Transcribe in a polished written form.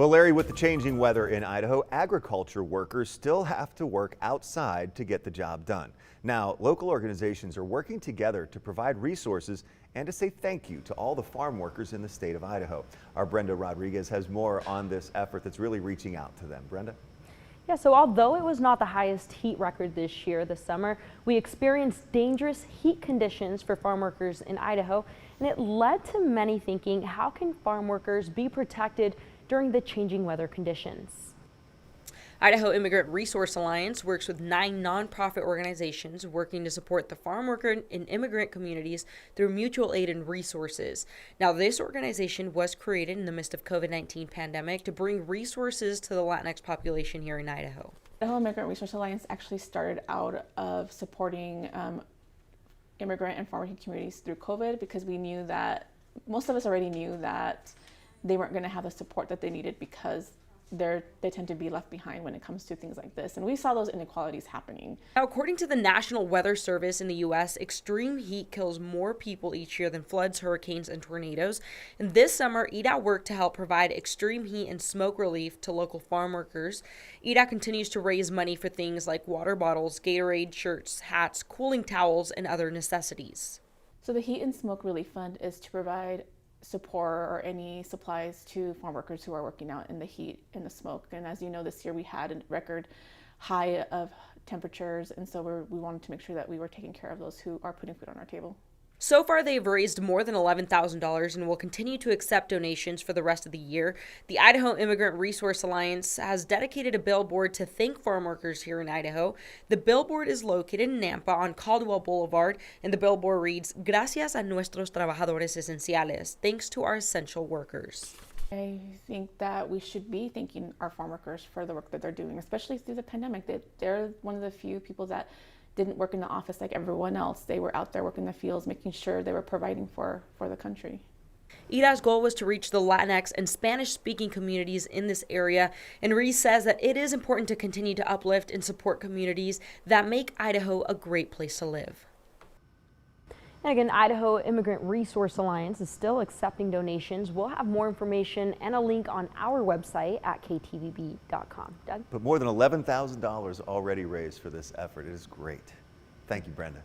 Well, Larry, with the changing weather in Idaho, agriculture workers still have to work outside to get the job done. Now, local organizations are working together to provide resources and to say thank you to all the farm workers in the state of Idaho. Our Brenda Rodriguez has more on this effort that's really reaching out to them. Brenda? Yeah, so although it was not the highest heat record this year, this summer, we experienced dangerous heat conditions for farm workers in Idaho, and it led to many thinking, how can farm workers be protected during the changing weather conditions? Idaho Immigrant Resource Alliance works with 9 nonprofit organizations working to support the farm worker and immigrant communities through mutual aid and resources. Now, this organization was created in the midst of COVID-19 pandemic to bring resources to the Latinx population here in Idaho. Idaho Immigrant Resource Alliance actually started out of supporting immigrant and farm working communities through COVID, because we knew that most of us already knew that they weren't going to have the support that they needed because they tend to be left behind when it comes to things like this. And we saw those inequalities happening. Now, according to the National Weather Service in the U.S., extreme heat kills more people each year than floods, hurricanes, and tornadoes. And this summer, IDA worked to help provide extreme heat and smoke relief to local farm workers. IDA continues to raise money for things like water bottles, Gatorade, shirts, hats, cooling towels, and other necessities. So the Heat and Smoke Relief Fund is to provide support or any supplies to farm workers who are working out in the heat and the smoke. And as you know, this year we had a record high of temperatures, and so we wanted to make sure that we were taking care of those who are putting food on our table. So far, they've raised more than $11,000 and will continue to accept donations for the rest of the year. The Idaho Immigrant Resource Alliance has dedicated a billboard to thank farm workers here in Idaho. The billboard is located in Nampa on Caldwell Boulevard, and the billboard reads, "Gracias a nuestros trabajadores esenciales," thanks to our essential workers. I think that we should be thanking our farm workers for the work that they're doing, especially through the pandemic. They're one of the few people that didn't work in the office like everyone else. They were out there working the fields, making sure they were providing for the country. IDA's goal was to reach the Latinx and Spanish-speaking communities in this area, and Reese says that it is important to continue to uplift and support communities that make Idaho a great place to live. And again, Idaho Immigrant Resource Alliance is still accepting donations. We'll have more information and a link on our website at ktvb.com. Doug? But more than $11,000 already raised for this effort. It is great. Thank you, Brenda.